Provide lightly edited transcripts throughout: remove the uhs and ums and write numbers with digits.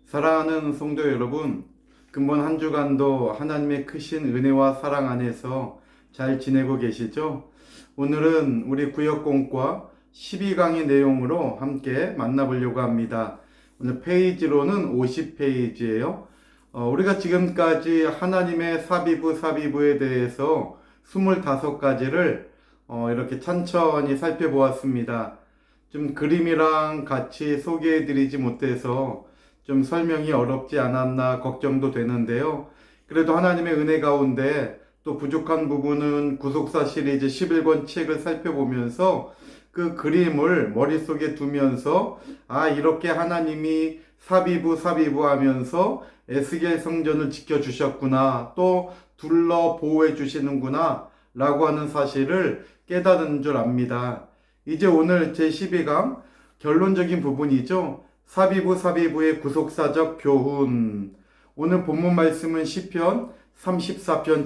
사랑하는 성도 여러분, 근본 한 주간도 하나님의 크신 은혜와 사랑 안에서 잘 지내고 계시죠? 오늘은 우리 구역공과 12강의 내용으로 함께 만나보려고 합니다. 오늘 페이지로는 50페이지예요. 우리가 지금까지 하나님의 사비부에 대해서 25가지를 이렇게 천천히 살펴보았습니다. 좀 그림이랑 같이 소개해드리지 못해서 좀 설명이 어렵지 않았나 걱정도 되는데요. 그래도 하나님의 은혜 가운데 또 부족한 부분은 구속사 시리즈 11권 책을 살펴보면서 그 그림을 머릿속에 두면서 이렇게 하나님이 사비부 하면서 에스겔 성전을 지켜주셨구나, 또 둘러 보호해 주시는구나 라고 하는 사실을 깨달은 줄 압니다. 이제 오늘 제12강 결론적인 부분이죠. 사비부의 구속사적 교훈. 오늘 본문 말씀은 시편 34편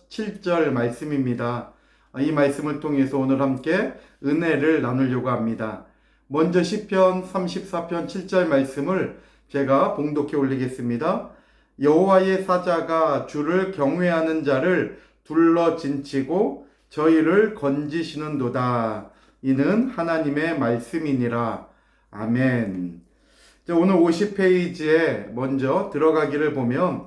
7절 말씀입니다. 이 말씀을 통해서 오늘 함께 은혜를 나누려고 합니다. 먼저 시편 34편 7절 말씀을 제가 봉독해 올리겠습니다. 여호와의 사자가 주를 경외하는 자를 둘러 진치고 저희를 건지시는도다. 이는 하나님의 말씀이니라. 아멘. 오늘 50페이지에 먼저 들어가기를 보면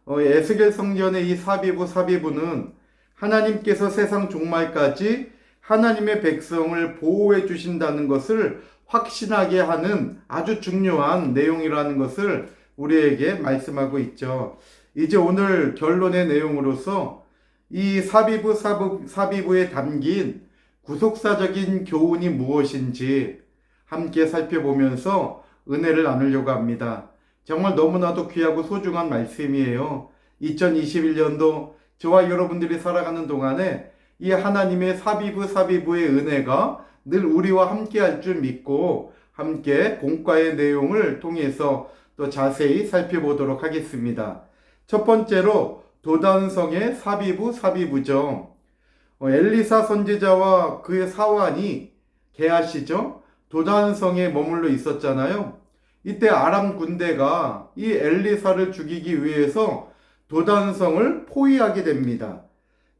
에스겔 성전의 이 사비부는 하나님께서 세상 종말까지 하나님의 백성을 보호해 주신다는 것을 확신하게 하는 아주 중요한 내용이라는 것을 우리에게 말씀하고 있죠. 이제 오늘 결론의 내용으로서 이 사비부에 담긴 구속사적인 교훈이 무엇인지 함께 살펴보면서 은혜를 나누려고 합니다. 정말 너무나도 귀하고 소중한 말씀이에요. 2021년도 저와 여러분들이 살아가는 동안에 이 하나님의 사비부의 은혜가 늘 우리와 함께 할 줄 믿고 함께 공과의 내용을 통해서 또 자세히 살펴보도록 하겠습니다. 첫 번째로 도단성의 사비부죠. 엘리사 선지자와 그의 사환이 게하시죠. 도단성에 머물러 있었잖아요. 이때 아람 군대가 이 엘리사를 죽이기 위해서 도단성을 포위하게 됩니다.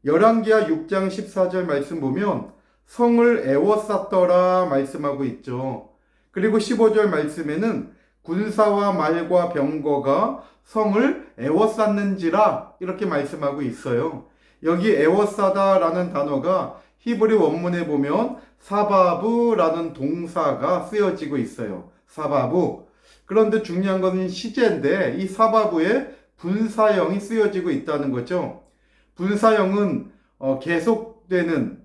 열왕기하 6장 14절 말씀 보면 성을 에워쌌더라 말씀하고 있죠. 그리고 15절 말씀에는 군사와 말과 병거가 성을 에워쌌는지라 이렇게 말씀하고 있어요. 여기 에워싸다라는 단어가 히브리 원문에 보면 사바브라는 동사가 쓰여지고 있어요. 사바브. 그런데 중요한 것은 시제인데 이 사바브에 분사형이 쓰여지고 있다는 거죠. 분사형은 계속되는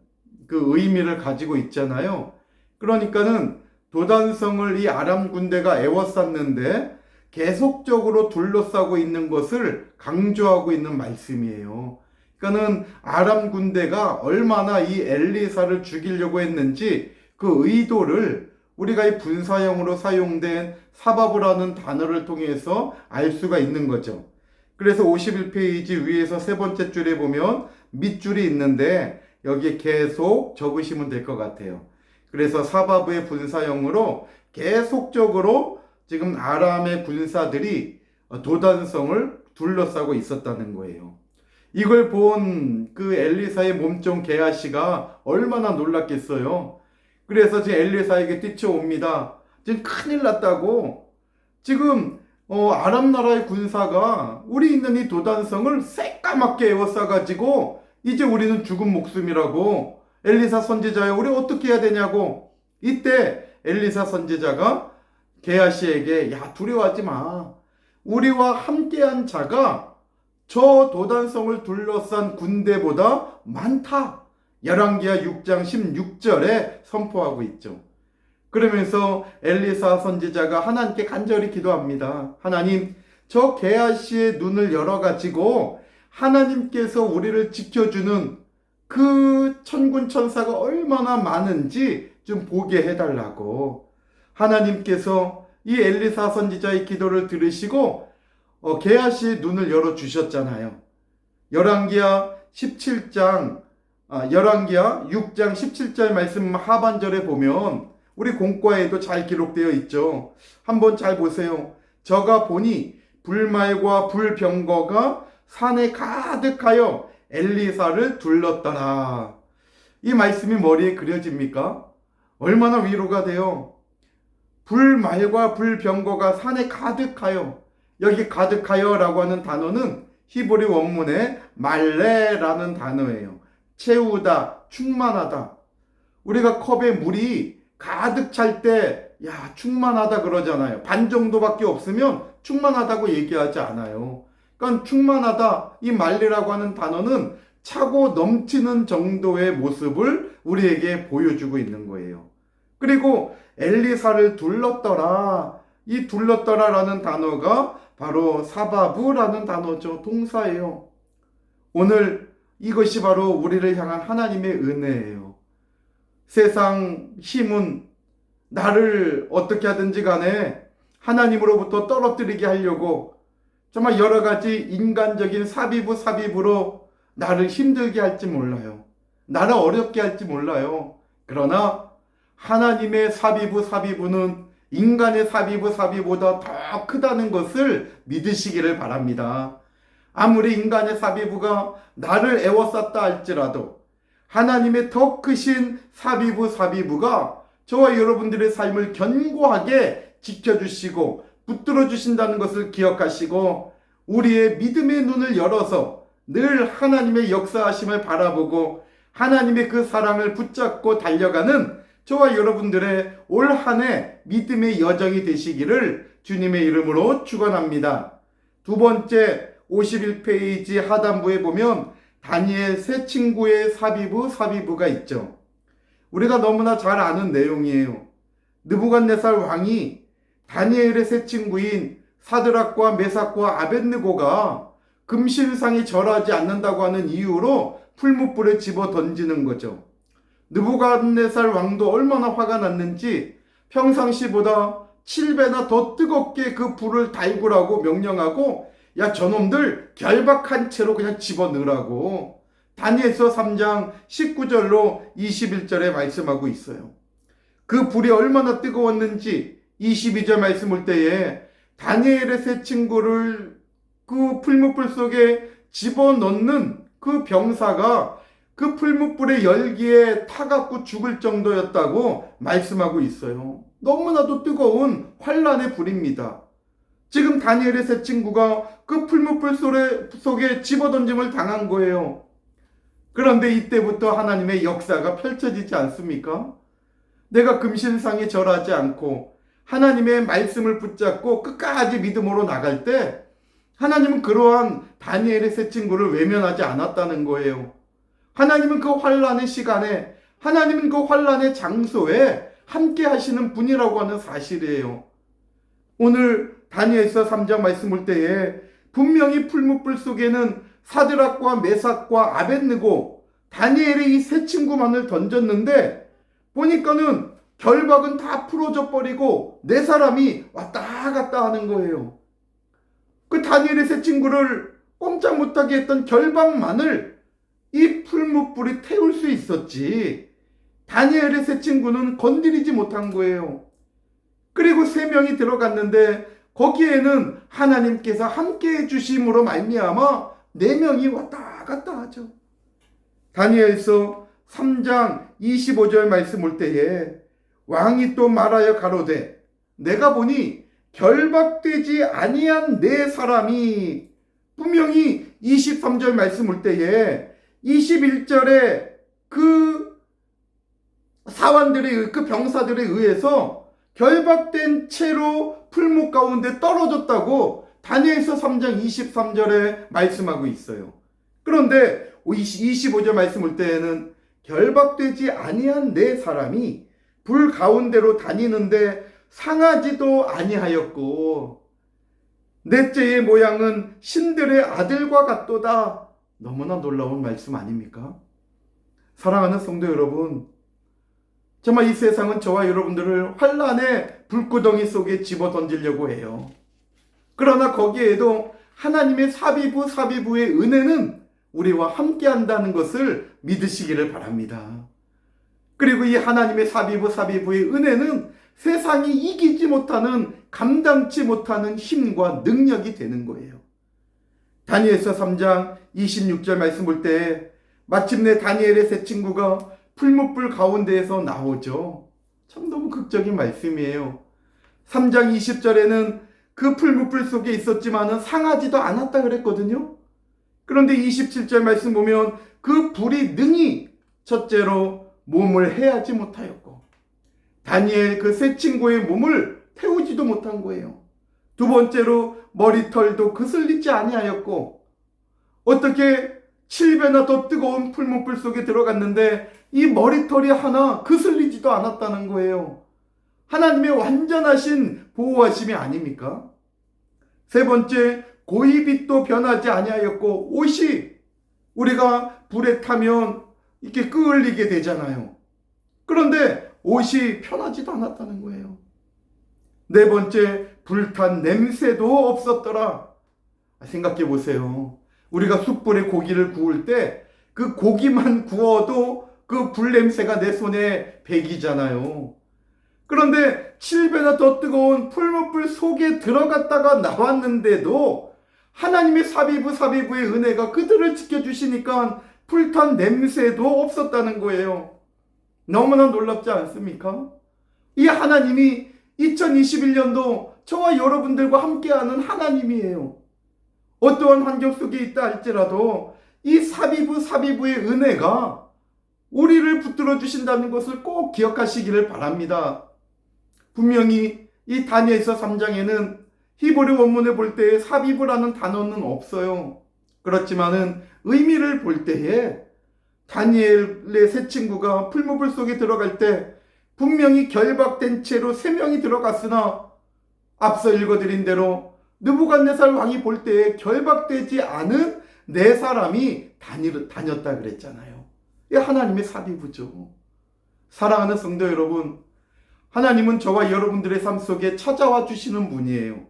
그 의미를 가지고 있잖아요. 그러니까는 도단성을 이 아람 군대가 에워쌌는데 계속적으로 둘러싸고 있는 것을 강조하고 있는 말씀이에요. 그러니까는 아람 군대가 얼마나 이 엘리사를 죽이려고 했는지 그 의도를 우리가 이 분사형으로 사용된 사바브라는 단어를 통해서 알 수가 있는 거죠. 그래서 51페이지 위에서 세 번째 줄에 보면 밑줄이 있는데 여기에 계속 적으시면 될 것 같아요. 그래서 사바브의 분사형으로 계속적으로 지금 아람의 군사들이 도단성을 둘러싸고 있었다는 거예요. 이걸 본 그 엘리사의 몸종 게하시가 얼마나 놀랐겠어요. 그래서 지금 엘리사에게 뛰쳐옵니다. 지금 큰일 났다고. 지금 아람 나라의 군사가 우리 있는 이 도단성을 새까맣게 에워싸가지고 이제 우리는 죽은 목숨이라고. 엘리사 선지자야, 우리 어떻게 해야 되냐고. 이때 엘리사 선지자가 게하시에게 야, 두려워하지 마. 우리와 함께한 자가 저 도단성을 둘러싼 군대보다 많다. 열왕기하 6장 16절에 선포하고 있죠. 그러면서 엘리사 선지자가 하나님께 간절히 기도합니다. 하나님, 저 게하시의 눈을 열어가지고 하나님께서 우리를 지켜주는 그 천군 천사가 얼마나 많은지 좀 보게 해달라고. 하나님께서 이 엘리사 선지자의 기도를 들으시고 게하시의 눈을 열어주셨잖아요. 열왕기하 6장 17절 말씀 하반절에 보면 우리 공과에도 잘 기록되어 있죠. 한번 잘 보세요. 저가 보니 불말과 불병거가 산에 가득하여 엘리사를 둘렀더라. 이 말씀이 머리에 그려집니까? 얼마나 위로가 돼요. 불말과 불병거가 산에 가득하여, 여기 가득하여 라고 하는 단어는 히브리 원문의 말레라는 단어예요. 채우다, 충만하다. 우리가 컵에 물이 가득 찰 때 충만하다 그러잖아요. 반 정도밖에 없으면 충만하다고 얘기하지 않아요. 그러니까 충만하다, 이 말레라고 하는 단어는 차고 넘치는 정도의 모습을 우리에게 보여주고 있는 거예요. 그리고 엘리사를 둘렀더라. 이 둘렀더라라는 단어가 바로 사바부라는 단어죠. 동사예요. 오늘 이것이 바로 우리를 향한 하나님의 은혜예요. 세상 힘은 나를 어떻게 하든지 간에 하나님으로부터 떨어뜨리게 하려고 정말 여러 가지 인간적인 사비부로 나를 힘들게 할지 몰라요. 나를 어렵게 할지 몰라요. 그러나 하나님의 사비부는 인간의 사비보다 더 크다는 것을 믿으시기를 바랍니다. 아무리 인간의 사비부가 나를 애워쌌다 할지라도 하나님의 더 크신 사비부가 저와 여러분들의 삶을 견고하게 지켜주시고 붙들어 주신다는 것을 기억하시고 우리의 믿음의 눈을 열어서 늘 하나님의 역사하심을 바라보고 하나님의 그 사랑을 붙잡고 달려가는 저와 여러분들의 올 한 해 믿음의 여정이 되시기를 주님의 이름으로 축원합니다. 두 번째 51페이지 하단부에 보면 다니엘 세 친구의 사비부가 있죠. 우리가 너무나 잘 아는 내용이에요. 느부갓네살 왕이 다니엘의 세 친구인 사드락과 메삭과 아벳느고가 금신상이 절하지 않는다고 하는 이유로 풀무불에 집어 던지는 거죠. 느부갓네살 왕도 얼마나 화가 났는지 평상시보다 7배나 더 뜨겁게 그 불을 달구라고 명령하고 저놈들 결박한 채로 그냥 집어넣으라고 다니엘서 3장 19절로 21절에 말씀하고 있어요. 그 불이 얼마나 뜨거웠는지 22절 말씀 볼 때에 다니엘의 세 친구를 그 풀무불 속에 집어넣는 그 병사가 그 풀무불의 열기에 타갖고 죽을 정도였다고 말씀하고 있어요. 너무나도 뜨거운 환란의 불입니다. 지금 다니엘의 세 친구가 그 풀무불 속에 집어던짐을 당한 거예요. 그런데 이때부터 하나님의 역사가 펼쳐지지 않습니까? 내가 금신상에 절하지 않고 하나님의 말씀을 붙잡고 끝까지 믿음으로 나갈 때 하나님은 그러한 다니엘의 세 친구를 외면하지 않았다는 거예요. 하나님은 그 환란의 시간에, 하나님은 그 환란의 장소에 함께 하시는 분이라고 하는 사실이에요. 오늘 다니엘서 3장 말씀 볼 때에 분명히 풀무불 속에는 사드락과 메삭과 아벳느고 다니엘의 이 세 친구만을 던졌는데 보니까는 결박은 다 풀어져 버리고 네 사람이 왔다 갔다 하는 거예요. 그 다니엘의 세 친구를 꼼짝 못하게 했던 결박만을 이 풀무불이 태울 수 있었지 다니엘의 세 친구는 건드리지 못한 거예요. 그리고 세 명이 들어갔는데 거기에는 하나님께서 함께해 주심으로 말미암아 네 명이 왔다 갔다 하죠. 다니엘서 3장 25절 말씀 볼 때에 왕이 또 말하여 가로되 내가 보니 결박되지 아니한 네 사람이 분명히 23절 말씀 볼 때에 21절에 그 사환들의 그 병사들에 의해서 결박된 채로 풀무 가운데 떨어졌다고 다니엘서 3장 23절에 말씀하고 있어요. 그런데 25절 말씀 볼 때에는 결박되지 아니한 네 사람이 불 가운데로 다니는데 상하지도 아니하였고 넷째의 모양은 신들의 아들과 같도다. 너무나 놀라운 말씀 아닙니까? 사랑하는 성도 여러분, 정말 이 세상은 저와 여러분들을 환란의 불구덩이 속에 집어 던지려고 해요. 그러나 거기에도 하나님의 사비부의 은혜는 우리와 함께 한다는 것을 믿으시기를 바랍니다. 그리고 이 하나님의 사비부의 은혜는 세상이 이기지 못하는, 감당치 못하는 힘과 능력이 되는 거예요. 다니엘서 3장 26절 말씀 볼 때 마침내 다니엘의 세 친구가 풀무불 가운데에서 나오죠. 참 너무 극적인 말씀이에요. 3장 20절에는 그 풀무불 속에 있었지만은 상하지도 않았다 그랬거든요. 그런데 27절 말씀 보면 그 불이 능히 첫째로 몸을 해하지 못하였고, 다니엘 그 세 친구의 몸을 태우지도 못한 거예요. 두 번째로 머리털도 그슬리지 아니하였고, 어떻게 7배나 더 뜨거운 풀무불 속에 들어갔는데 이 머리털이 하나 그슬리지도 않았다는 거예요. 하나님의 완전하신 보호하심이 아닙니까? 세 번째, 고이빛도 변하지 아니하였고, 옷이 우리가 불에 타면 이렇게 끄을리게 되잖아요. 그런데 옷이 편하지도 않았다는 거예요. 네 번째, 불탄 냄새도 없었더라. 생각해 보세요. 우리가 숯불에 고기를 구울 때 그 고기만 구워도 그 불냄새가 내 손에 배기잖아요. 그런데 7배나 더 뜨거운 풀무불 속에 들어갔다가 나왔는데도 하나님의 사비부의 은혜가 그들을 지켜주시니까 불탄 냄새도 없었다는 거예요. 너무나 놀랍지 않습니까? 이 하나님이 2021년도 저와 여러분들과 함께하는 하나님이에요. 어떠한 환경 속에 있다 할지라도 이 사비부의 은혜가 우리를 붙들어 주신다는 것을 꼭 기억하시기를 바랍니다. 분명히 이 다니엘서 3장에는 히브리 원문에 볼 때 사비부라는 단어는 없어요. 그렇지만은 의미를 볼 때에 다니엘의 세 친구가 풀무불 속에 들어갈 때 분명히 결박된 채로 3명이 들어갔으나 앞서 읽어드린 대로 느부갓네살 왕이 볼 때에 결박되지 않은 4사람이 다녔다 그랬잖아요. 이 하나님의 사비부죠. 사랑하는 성도 여러분, 하나님은 저와 여러분들의 삶 속에 찾아와 주시는 분이에요.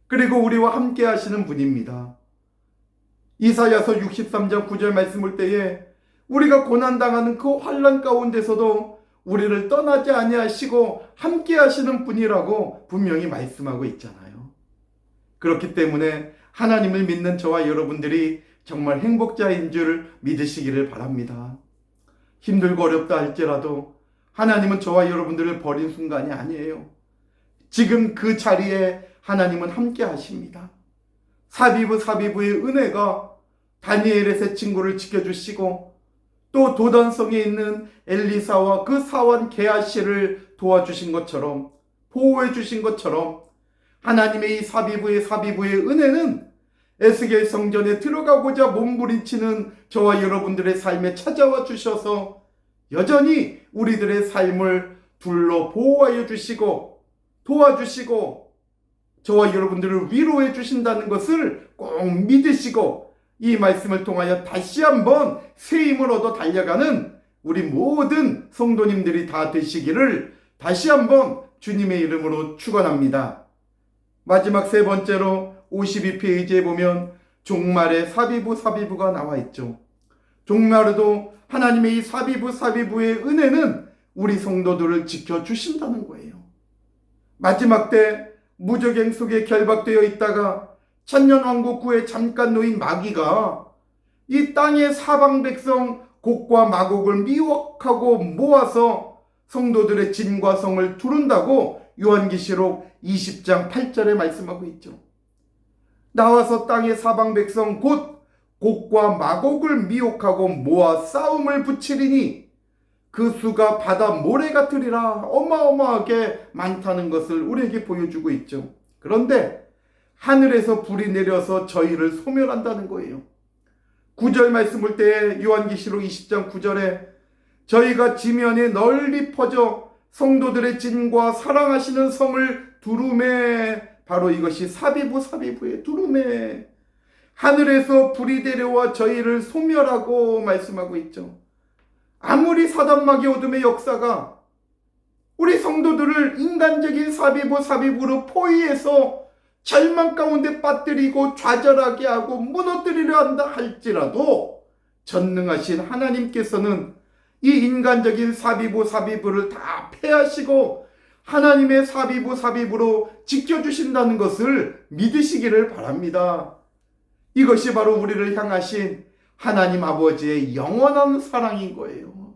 그리고 우리와 함께 하시는 분입니다. 이사야서 63장 9절 말씀 볼 때에 우리가 고난당하는 그 환난 가운데서도 우리를 떠나지 아니하시고 함께 하시는 분이라고 분명히 말씀하고 있잖아요. 그렇기 때문에 하나님을 믿는 저와 여러분들이 정말 행복자인 줄 믿으시기를 바랍니다. 힘들고 어렵다 할지라도 하나님은 저와 여러분들을 버린 순간이 아니에요. 지금 그 자리에 하나님은 함께 하십니다. 사비부의 은혜가 다니엘의 세 친구를 지켜주시고 또 도단성에 있는 엘리사와 그 사원 게하시를 도와주신 것처럼, 보호해 주신 것처럼 하나님의 이 사비부의 은혜는 에스겔 성전에 들어가고자 몸부림치는 저와 여러분들의 삶에 찾아와 주셔서 여전히 우리들의 삶을 둘러 보호하여 주시고 도와주시고 저와 여러분들을 위로해 주신다는 것을 꼭 믿으시고 이 말씀을 통하여 다시 한번 새 힘을 얻어 달려가는 우리 모든 성도님들이 다 되시기를 다시 한번 주님의 이름으로 축원합니다. 마지막 세 번째로 52페이지에 보면 종말의 사비부가 나와 있죠. 종말에도 하나님의 이 사비부의 은혜는 우리 성도들을 지켜주신다는 거예요. 마지막 때 무적행 속에 결박되어 있다가 천년왕국 후에 잠깐 놓인 마귀가 이 땅의 사방 백성 곡과 마곡을 미혹하고 모아서 성도들의 진과 성을 두른다고 요한계시록 20장 8절에 말씀하고 있죠. 나와서 땅의 사방 백성 곧 곡과 마곡을 미혹하고 모아 싸움을 붙이리니 그 수가 바다 모래 같으리라. 어마어마하게 많다는 것을 우리에게 보여주고 있죠. 그런데 하늘에서 불이 내려서 저희를 소멸한다는 거예요. 9절 말씀 볼 때 요한계시록 20장 9절에 저희가 지면에 널리 퍼져 성도들의 진과 사랑하시는 성을 두루매, 바로 이것이 사비부의 두루매, 하늘에서 불이 내려와 저희를 소멸하고 말씀하고 있죠. 아무리 사단마귀 어둠의 역사가 우리 성도들을 인간적인 사비부로 포위해서 절망 가운데 빠뜨리고 좌절하게 하고 무너뜨리려 한다 할지라도 전능하신 하나님께서는 이 인간적인 사비부를 다 패하시고 하나님의 사비부로 지켜주신다는 것을 믿으시기를 바랍니다. 이것이 바로 우리를 향하신 하나님 아버지의 영원한 사랑인 거예요.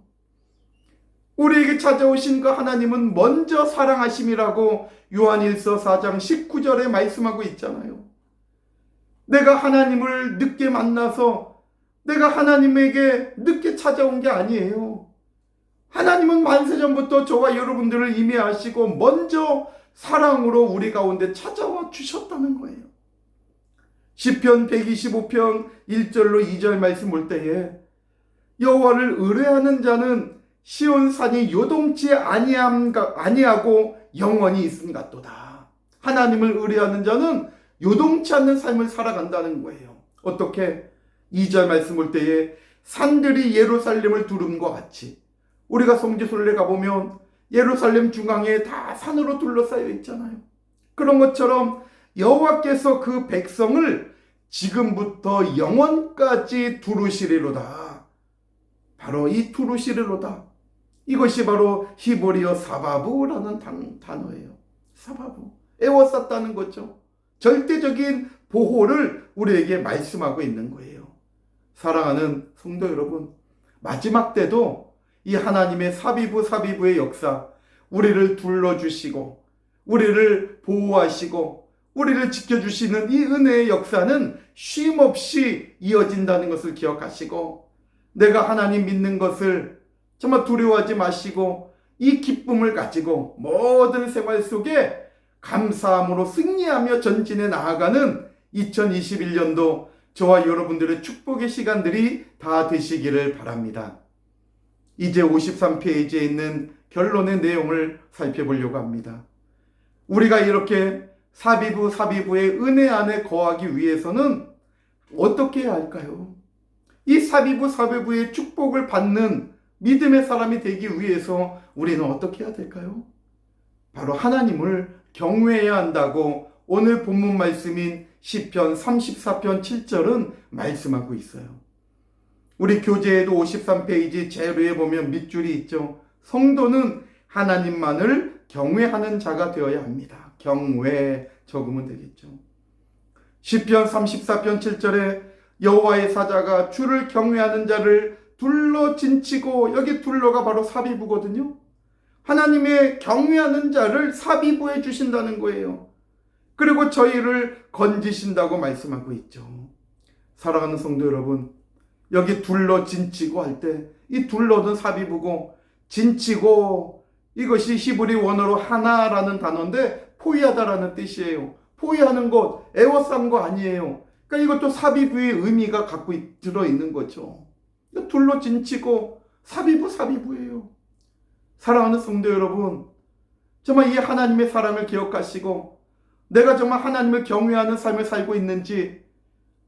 우리에게 찾아오신 그 하나님은 먼저 사랑하심이라고 요한일서 4장 19절에 말씀하고 있잖아요. 내가 하나님을 늦게 만나서 내가 하나님에게 늦게 찾아온 게 아니에요. 하나님은 만세전부터 저와 여러분들을 이미 아시고 먼저 사랑으로 우리 가운데 찾아와 주셨다는 거예요. 시편 125편 1절로 2절 말씀 볼 때에 여호와를 의뢰하는 자는 시온산이 요동치 아니하고 영원히 있음 같도다. 하나님을 의뢰하는 자는 요동치 않는 삶을 살아간다는 거예요. 어떻게? 2절 말씀 볼 때에 산들이 예루살렘을 두름과 같이, 우리가 성지순례 가보면 예루살렘 중앙에 다 산으로 둘러싸여 있잖아요. 그런 것처럼 여호와께서 그 백성을 지금부터 영원까지 두루시리로다. 바로 이 두루시리로다. 이것이 바로 히브리어 사바부라는 단어예요. 사바부. 에워쌌다는 거죠. 절대적인 보호를 우리에게 말씀하고 있는 거예요. 사랑하는 성도 여러분, 마지막 때도 이 하나님의 사비부의 역사, 우리를 둘러주시고 우리를 보호하시고 우리를 지켜주시는 이 은혜의 역사는 쉼없이 이어진다는 것을 기억하시고, 내가 하나님 믿는 것을 정말 두려워하지 마시고 이 기쁨을 가지고 모든 생활 속에 감사함으로 승리하며 전진해 나아가는 2021년도 저와 여러분들의 축복의 시간들이 다 되시기를 바랍니다. 이제 53페이지에 있는 결론의 내용을 살펴보려고 합니다. 우리가 이렇게 사비부의 은혜 안에 거하기 위해서는 어떻게 해야 할까요? 이 사비부의 축복을 받는 믿음의 사람이 되기 위해서 우리는 어떻게 해야 될까요? 바로 하나님을 경외해야 한다고 오늘 본문 말씀인 시편 34편 7절은 말씀하고 있어요. 우리 교재에도 53페이지 제일 위에 보면 밑줄이 있죠. 성도는 하나님만을 경외하는 자가 되어야 합니다. 경외 적으면 되겠죠. 시편 34편 7절에 여호와의 사자가 주를 경외하는 자를 둘러 진치고, 여기 둘러가 바로 사비부거든요. 하나님의 경외하는 자를 사비부해 주신다는 거예요. 그리고 저희를 건지신다고 말씀하고 있죠. 사랑하는 성도 여러분, 여기 둘러 진치고 할 때 이 둘러는 사비부고, 진치고 이것이 히브리 원어로 하나라는 단어인데 포위하다라는 뜻이에요. 포위하는 것, 애워싼 거 아니에요. 그러니까 이것도 사비부의 의미가 갖고 들어있는 거죠. 둘러 진치고 사비부예요. 사랑하는 성도 여러분, 정말 이 하나님의 사랑을 기억하시고 내가 정말 하나님을 경외하는 삶을 살고 있는지,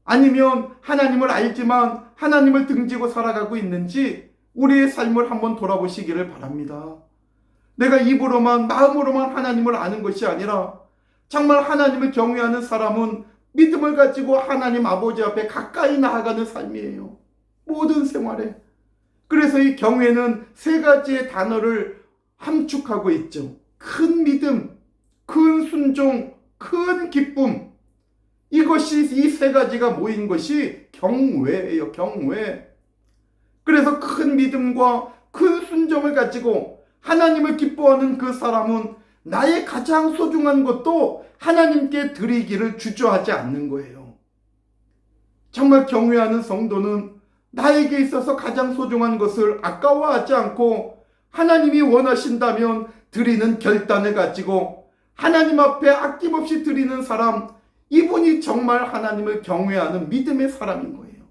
아니면 하나님을 알지만 하나님을 등지고 살아가고 있는지 우리의 삶을 한번 돌아보시기를 바랍니다. 내가 입으로만 마음으로만 하나님을 아는 것이 아니라 정말 하나님을 경외하는 사람은 믿음을 가지고 하나님 아버지 앞에 가까이 나아가는 삶이에요. 모든 생활에. 그래서 이 경외는 세 가지의 단어를 함축하고 있죠. 큰 믿음, 큰 순종, 큰 기쁨. 이것이 이 세 가지가 모인 것이 경외예요. 경외. 그래서 큰 믿음과 큰 순종을 가지고 하나님을 기뻐하는 그 사람은 나의 가장 소중한 것도 하나님께 드리기를 주저하지 않는 거예요. 정말 경외하는 성도는 나에게 있어서 가장 소중한 것을 아까워하지 않고 하나님이 원하신다면 드리는 결단을 가지고 하나님 앞에 아낌없이 드리는 사람, 이분이 정말 하나님을 경외하는 믿음의 사람인 거예요.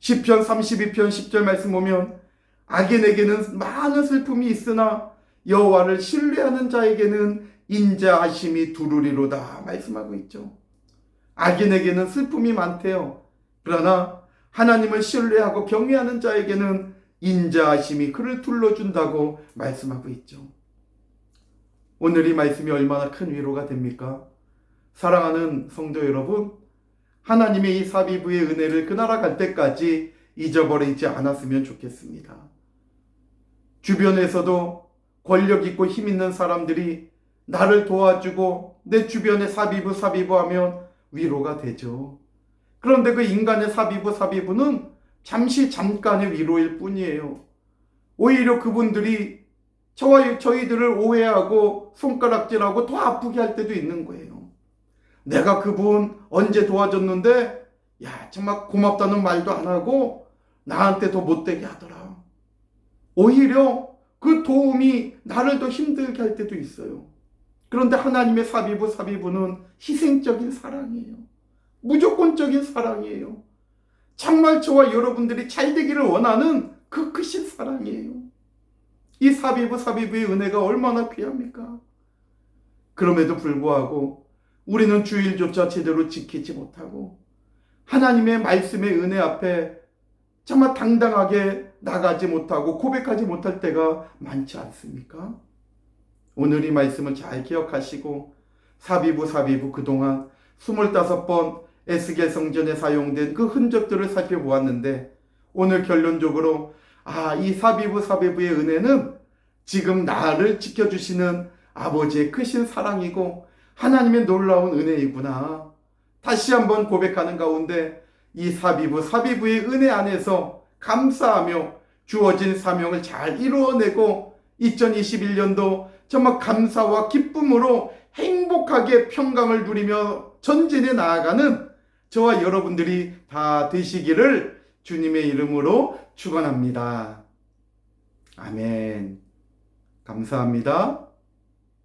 시편 32편 10절 말씀 보면 악인에게는 많은 슬픔이 있으나 여호와를 신뢰하는 자에게는 인자하심이 두루리로다 말씀하고 있죠. 악인에게는 슬픔이 많대요. 그러나 하나님을 신뢰하고 경외하는 자에게는 인자하심이 그를 둘러준다고 말씀하고 있죠. 오늘 이 말씀이 얼마나 큰 위로가 됩니까? 사랑하는 성도 여러분, 하나님의 이 사비부의 은혜를 그 나라 갈 때까지 잊어버리지 않았으면 좋겠습니다. 주변에서도 권력 있고 힘 있는 사람들이 나를 도와주고 내 주변에 사비부하면 위로가 되죠. 그런데 그 인간의 사비부는 잠깐의 위로일 뿐이에요. 오히려 그분들이 저희들을 오해하고 손가락질하고 더 아프게 할 때도 있는 거예요. 내가 그분 언제 도와줬는데 정말 고맙다는 말도 안 하고 나한테 더 못되게 하더라. 오히려 그 도움이 나를 더 힘들게 할 때도 있어요. 그런데 하나님의 사비부는 희생적인 사랑이에요. 무조건적인 사랑이에요. 정말 저와 여러분들이 잘 되기를 원하는 그 크신 사랑이에요. 이 사비부의 은혜가 얼마나 귀합니까? 그럼에도 불구하고 우리는 주일조차 제대로 지키지 못하고 하나님의 말씀의 은혜 앞에 정말 당당하게 나가지 못하고 고백하지 못할 때가 많지 않습니까? 오늘 이 말씀을 잘 기억하시고 사비부 그동안 25번 에스겔 성전에 사용된 그 흔적들을 살펴보았는데 오늘 결론적으로 이 사비부의 은혜는 지금 나를 지켜주시는 아버지의 크신 사랑이고 하나님의 놀라운 은혜이구나. 다시 한번 고백하는 가운데 이 사비부의 은혜 안에서 감사하며 주어진 사명을 잘 이루어내고 2021년도 정말 감사와 기쁨으로 행복하게 평강을 누리며 전진해 나아가는 저와 여러분들이 다 되시기를 주님의 이름으로 축원합니다. 아멘. 감사합니다.